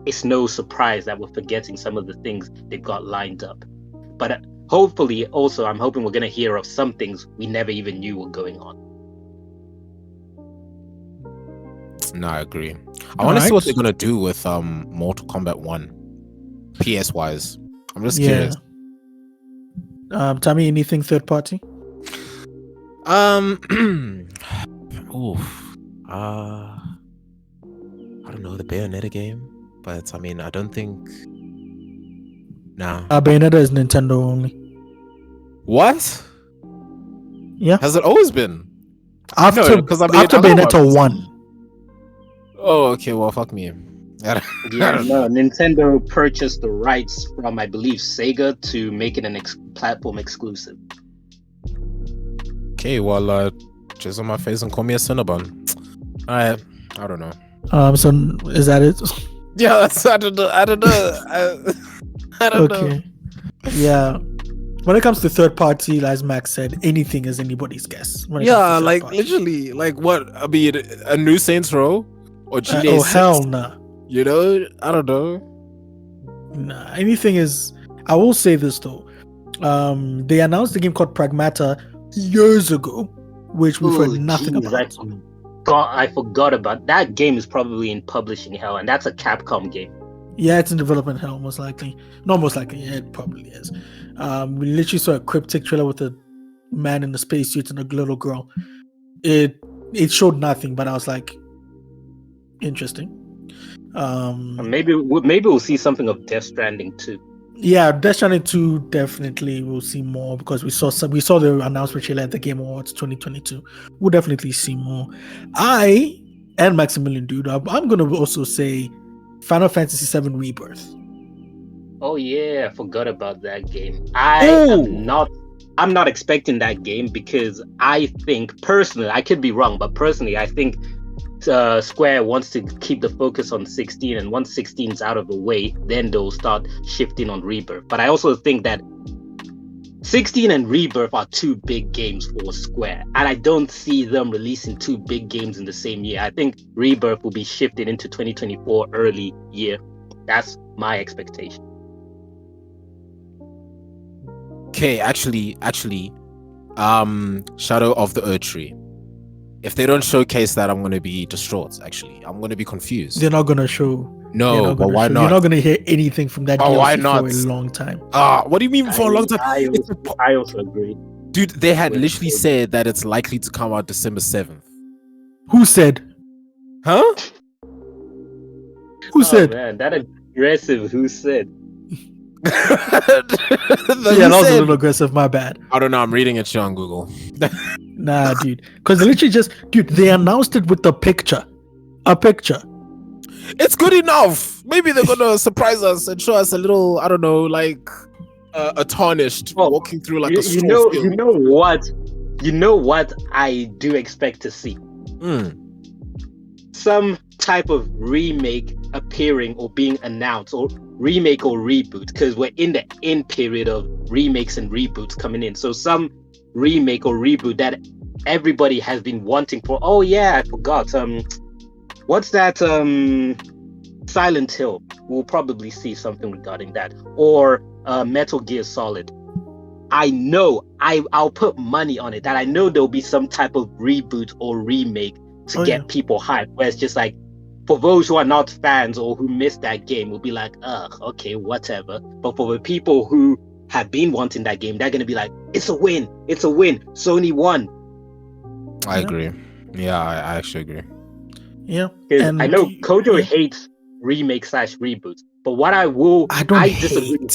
it's no surprise that we're forgetting some of the things they've got lined up. But hopefully, also, I'm hoping we're going to hear of some things we never even knew were going on. No, I agree. I want to see what they're going to do with Mortal Kombat 1, PS-wise. I'm just curious. Tammy, anything third party? I don't know, the Bayonetta game, but I mean, I don't think. Nah. Bayonetta is Nintendo only. What? Yeah. Has it always been? After Bayonetta 1. Oh, okay. Well, fuck me. No, Nintendo purchased the rights from, I believe, Sega to make it an platform exclusive. Okay, well, just on my face and call me a Cinnabon. I don't know. So is that it? Yeah, I don't know. I don't know. Yeah. When it comes to third party, as Max said, anything is anybody's guess. Yeah, like literally, like what? I mean, a new Saints Row or GTA 6? Hell nah. You know, I don't know. Nah, anything is. I will say this though. They announced a game called Pragmata years ago, which we've heard nothing about. I forgot about that game. Is probably in publishing hell, and that's a Capcom game. Yeah, it's in development hell, most likely. Not most likely, yeah, it probably is. We literally saw a cryptic trailer with a man in a spacesuit and a little girl. It showed nothing, but I was like, interesting. Maybe we'll see something of Death Stranding too. Yeah, Death Stranding 2 definitely will see more, because we saw the announcement trailer at the Game Awards 2022. We'll definitely see more. I and Maximilian Dude, I'm gonna also say Final Fantasy VII Rebirth. Oh yeah, I forgot about that game. I'm not expecting that game, because I think personally, I could be wrong, but personally I think Square wants to keep the focus on 16, and once 16 is out of the way, then they'll start shifting on Rebirth. But I also think that 16 and Rebirth are two big games for Square, and I don't see them releasing two big games in the same year. I think Rebirth will be shifted into 2024 early year. That's my expectation. Okay, actually, Shadow of the Erdtree. If they don't showcase that, I'm going to be distraught, actually. I'm going to be confused. They're not going to show. No, but why not? You're not going to hear anything from that DLC for a long time. What do you mean for a long time? I also agree. Dude, they had literally said that it's likely to come out December 7th. Who said? Huh? Who said? Man, that aggressive. Who said? That was a little aggressive. My bad. I don't know. I'm reading it on Google. Nah, dude. Because literally they announced it with a picture. It's good enough. Maybe they're gonna surprise us and show us a little, I don't know, like a tarnished walking through like a straw. You know what I do expect to see? Some type of remake appearing or being announced, or remake or reboot, because we're in the end period of remakes and reboots coming in. So some remake or reboot that everybody has been wanting for. Oh yeah, I forgot. What's that? Silent Hill. We'll probably see something regarding that, or Metal Gear Solid. I know. I'll put money on it that I know there'll be some type of reboot or remake to get people hyped. Where it's just like, for those who are not fans or who missed that game, will be like, okay, whatever. But for the people who have been wanting that game, they're gonna be like, it's a win. Sony won. I agree. Yeah, I actually agree. Yeah, because I know Kojo hates remake/reboots, but what I disagree.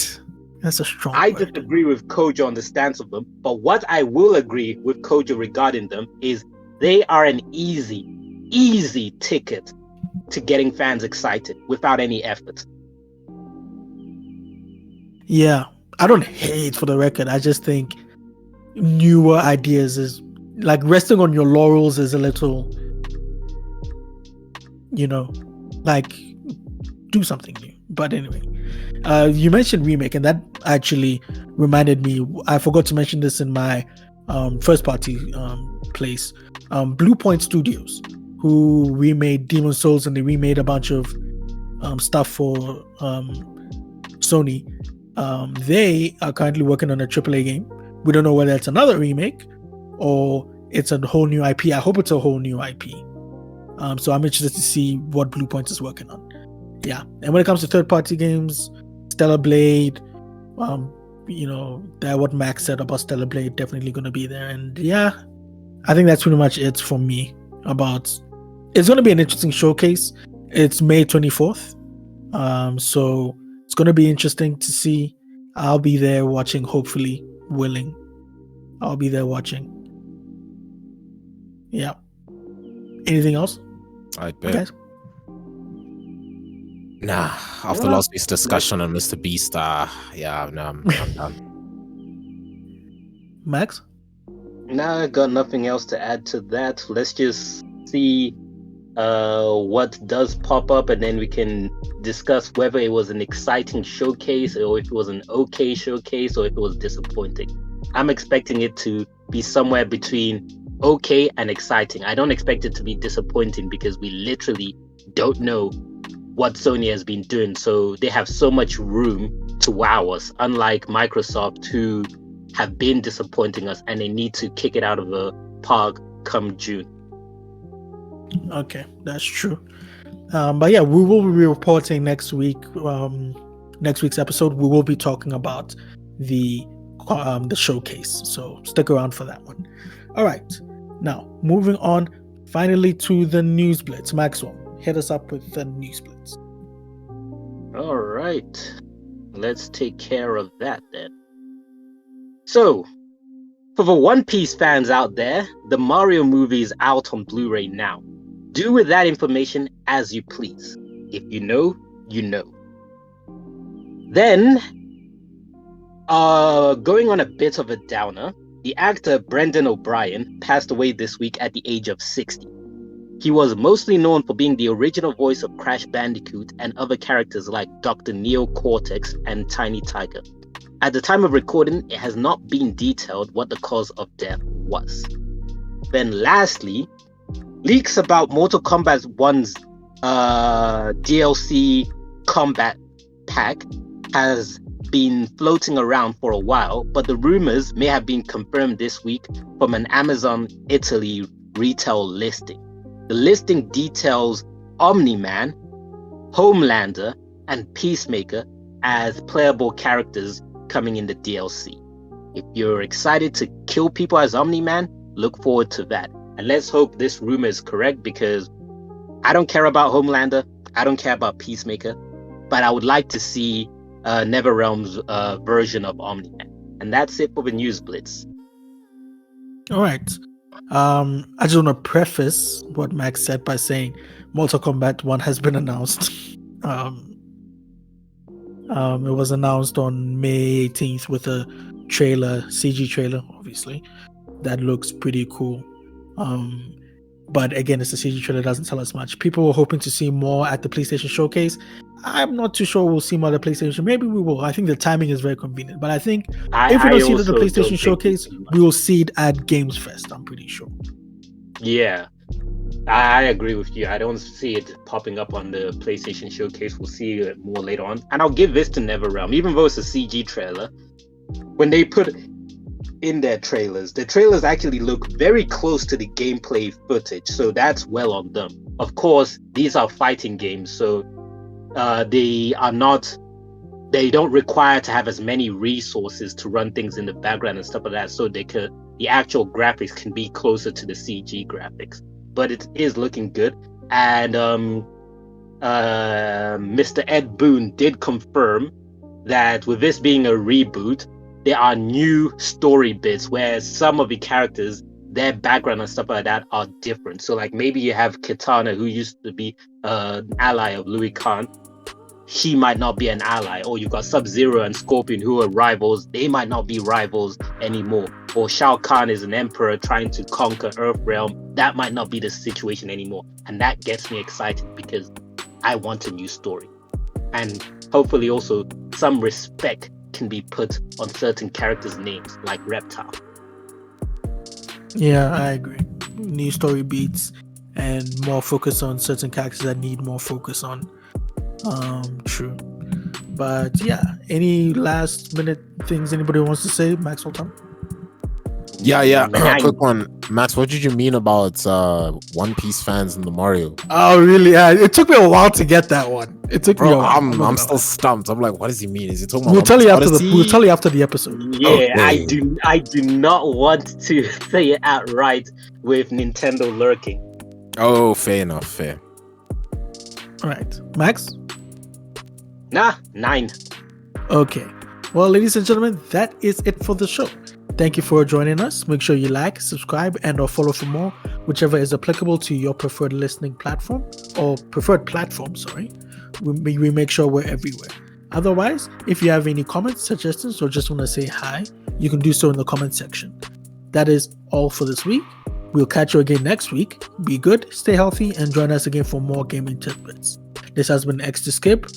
That's a strong. I disagree with Kojo on the stance of them, but what I will agree with Kojo regarding them is they are an easy ticket to getting fans excited without any effort. Yeah, I don't hate, for the record. I just think newer ideas is like resting on your laurels is a little, like do something new. But anyway, you mentioned remake, and that actually reminded me. I forgot to mention this in my first party place. Blue Point Studios, who remade Demon's Souls, and they remade a bunch of stuff for Sony. They are currently working on a AAA game. We don't know whether it's another remake or it's a whole new IP. I hope it's a whole new IP. So I'm interested to see what Blue Point is working on. Yeah, and when it comes to third-party games, Stellar Blade, that what Max said about Stellar Blade definitely going to be there. And yeah, I think that's pretty much it for me. It's going to be an interesting showcase. It's May 24th, so it's going to be interesting to see. I'll be there watching, hopefully willing. I'll be there watching. Yeah. Anything else? I bet. Okay. Nah, after last week's discussion on Mr. Beast, I'm done. Max? Nah, I got nothing else to add to that. Let's just see what does pop up, and then we can discuss whether it was an exciting showcase or if it was an okay showcase or if it was disappointing. I'm expecting it to be somewhere between okay and exciting. I don't expect it to be disappointing because we literally don't know what Sony has been doing, so they have so much room to wow us, unlike Microsoft, who have been disappointing us and they need to kick it out of the park come June. Okay, that's true. But yeah, we will be reporting next week. Next week's episode, we will be talking about the showcase, so stick around for that one. All right, now moving on finally to the News Blitz. Maxwell, hit us up with the News Blitz. All right, let's take care of that then. So, for the One Piece fans out there, the Mario movie is out on Blu-ray now. Do with that information as you please. If you know, you know. Then, going on a bit of a downer, the actor Brendan O'Brien passed away this week at the age of 60. He was mostly known for being the original voice of Crash Bandicoot and other characters like Dr. Neo Cortex and Tiny Tiger. At the time of recording, it has not been detailed what the cause of death was. Then lastly, leaks about Mortal Kombat 1's DLC combat pack has been floating around for a while, but the rumors may have been confirmed this week from an Amazon Italy retail listing. The listing details Omni-Man, Homelander, and Peacemaker as playable characters coming in the DLC. If you're excited to kill people as Omni-Man, look forward to that. And let's hope this rumor is correct, because I don't care about Homelander, I don't care about Peacemaker, but I would like to see NetherRealm's version of Omni-Man. And that's it for the News Blitz. All right. I just want to preface what Max said by saying Mortal Kombat 1 has been announced. It was announced on May 18th with a trailer, CG trailer, obviously, that looks pretty cool. But again, it's a CG trailer, doesn't tell us much. People were hoping to see more at the PlayStation Showcase. I'm not too sure we'll see more at the PlayStation. Maybe we will. I think the timing is very convenient. But I think if we don't see it at the PlayStation Showcase, we will see it at Games Fest, I'm pretty sure. Yeah, I agree with you. I don't see it popping up on the PlayStation Showcase. We'll see it more later on. And I'll give this to NetherRealm. Even though it's a CG trailer, when they put in their trailers, the trailers actually look very close to the gameplay footage. So that's well on them. Of course, these are fighting games, so they don't require to have as many resources to run things in the background and stuff like that, so the actual graphics can be closer to the CG graphics. But it is looking good. And Mr. Ed Boon did confirm that with this being a reboot, there are new story bits where some of the characters, their background and stuff like that are different. So like maybe you have Kitana, who used to be an ally of Louis Khan. She might not be an ally. Or you've got Sub-Zero and Scorpion, who are rivals. They might not be rivals anymore. Or Shao Kahn is an emperor trying to conquer Earthrealm. That might not be the situation anymore. And that gets me excited because I want a new story. And hopefully also some respect can be put on certain characters' names, like Reptile. Yeah, I agree. New story beats and more focus on certain characters that need more focus on. True. But yeah, any last minute things anybody wants to say, Maxwell Tom? Yeah. Nine. Quick one, Max. What did you mean about One Piece fans in the Mario? Oh, really? It took me a while to get that one. It took me a Bro, while. I'm still stumped. I'm like, what does he mean? Is he talking about We'll One tell Piece you after Odyssey? we'll tell you after the episode. Yeah, Okay. I do not want to say it outright with Nintendo lurking. Oh, fair enough. Fair. All right, Max. Nah, 9. Okay. Well, ladies and gentlemen, that is it for the show. Thank you for joining us. Make sure you like, subscribe, and/or follow for more, whichever is applicable to your preferred listening platform or preferred platform. Sorry, we make sure we're everywhere. Otherwise, if you have any comments, suggestions, or just want to say hi, you can do so in the comment section. That is all for this week. We'll catch you again next week. Be good, stay healthy, and join us again for more gaming tidbits. This has been X to Skip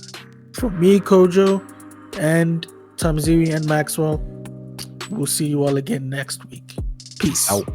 from me, Kojo, and Thamziri and Maxwell. We'll see you all again next week. Peace. Out.